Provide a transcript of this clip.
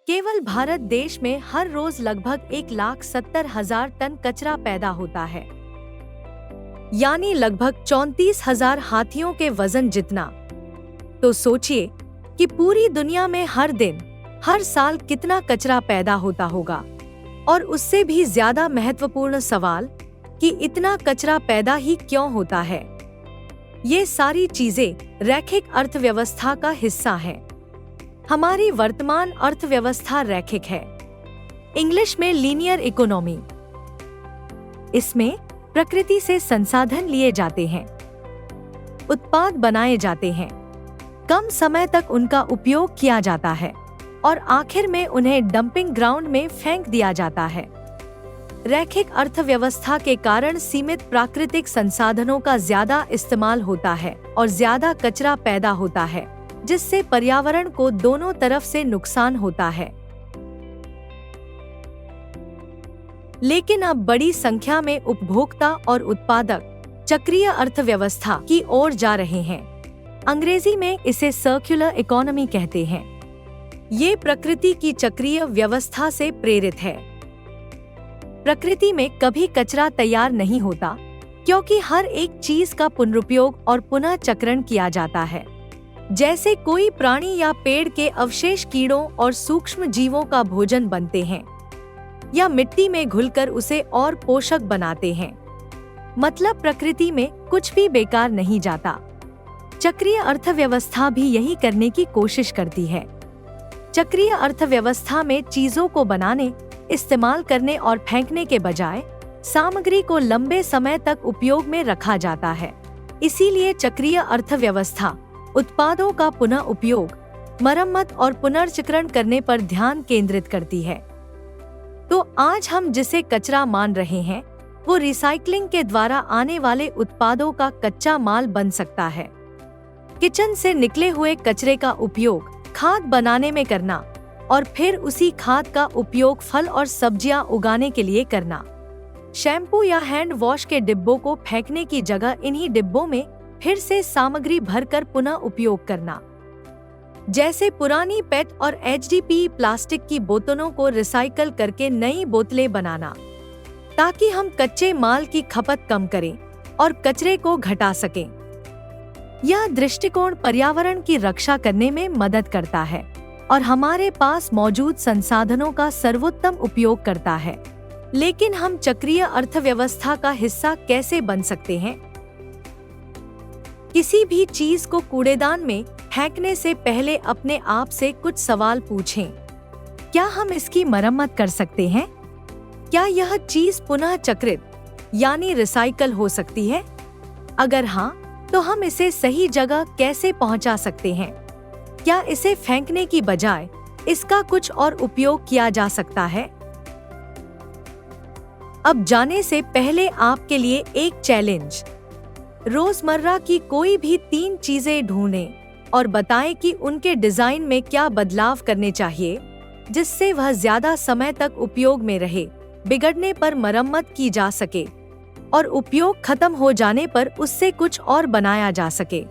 केवल भारत देश में हर रोज लगभग 1,70,000 टन कचरा पैदा होता है, यानी लगभग 34,000 हाथियों के वजन जितना। तो सोचिए कि पूरी दुनिया में हर दिन, हर साल कितना कचरा पैदा होता होगा। और उससे भी ज्यादा महत्वपूर्ण सवाल कि इतना कचरा पैदा ही क्यों होता है। ये सारी चीजें रैखिक अर्थव्यवस्था का हिस्सा हैं। हमारी वर्तमान अर्थव्यवस्था रैखिक है, इंग्लिश में लीनियर इकोनॉमी। इसमें प्रकृति से संसाधन लिए जाते हैं, उत्पाद बनाए जाते हैं, कम समय तक उनका उपयोग किया जाता है और आखिर में उन्हें डंपिंग ग्राउंड में फेंक दिया जाता है। रैखिक अर्थव्यवस्था के कारण सीमित प्राकृतिक संसाधनों का ज्यादा इस्तेमाल होता है और ज्यादा कचरा पैदा होता है, जिससे पर्यावरण को दोनों तरफ से नुकसान होता है। लेकिन अब बड़ी संख्या में उपभोक्ता और उत्पादक चक्रीय अर्थव्यवस्था की ओर जा रहे हैं। अंग्रेजी में इसे सर्कुलर इकोनॉमी कहते हैं। ये प्रकृति की चक्रीय व्यवस्था से प्रेरित है। प्रकृति में कभी कचरा तैयार नहीं होता, क्योंकि हर एक चीज का पुनरुपयोग और पुनः चक्रण किया जाता है। जैसे कोई प्राणी या पेड़ के अवशेष कीड़ों और सूक्ष्म जीवों का भोजन बनते हैं या मिट्टी में घुलकर उसे और पोषक बनाते हैं। मतलब प्रकृति में कुछ भी बेकार नहीं जाता। चक्रीय अर्थव्यवस्था भी यही करने की कोशिश करती है। चक्रीय अर्थव्यवस्था में चीजों को बनाने, इस्तेमाल करने और फेंकने के बजाय सामग्री को लंबे समय तक उपयोग में रखा जाता है। इसीलिए चक्रीय अर्थव्यवस्था उत्पादों का पुनः उपयोग, मरम्मत और पुनर्चक्रण करने पर ध्यान केंद्रित करती है। तो आज हम जिसे कचरा मान रहे हैं, वो रिसाइकलिंग के द्वारा आने वाले उत्पादों का कच्चा माल बन सकता है। किचन से निकले हुए कचरे का उपयोग खाद बनाने में करना और फिर उसी खाद का उपयोग फल और सब्जियां उगाने के लिए करना। शैम्पू या हैंड वॉश के डिब्बों को फेंकने की जगह इन्हीं डिब्बों में फिर से सामग्री भरकर पुनः उपयोग करना। जैसे पुरानी पेट और HDPE प्लास्टिक की बोतलों को रिसाइकल करके नई बोतलें बनाना, ताकि हम कच्चे माल की खपत कम करें और कचरे को घटा सकें। यह दृष्टिकोण पर्यावरण की रक्षा करने में मदद करता है और हमारे पास मौजूद संसाधनों का सर्वोत्तम उपयोग करता है। लेकिन हम चक्रीय अर्थव्यवस्था का हिस्सा कैसे बन सकते हैं? किसी भी चीज को कूड़ेदान में फेंकने से पहले अपने आप से कुछ सवाल पूछें। क्या हम इसकी मरम्मत कर सकते हैं? क्या यह चीज पुनः चक्रित यानी रिसाइकल हो सकती है? अगर हाँ, तो हम इसे सही जगह कैसे पहुंचा सकते हैं? क्या इसे फेंकने की बजाय इसका कुछ और उपयोग किया जा सकता है? अब जाने से पहले आपके लिए एक चैलेंज। रोजमर्रा की कोई भी 3 चीजें ढूंढें और बताएं कि उनके डिजाइन में क्या बदलाव करने चाहिए, जिससे वह ज्यादा समय तक उपयोग में रहे, बिगड़ने पर मरम्मत की जा सके और उपयोग खत्म हो जाने पर उससे कुछ और बनाया जा सके।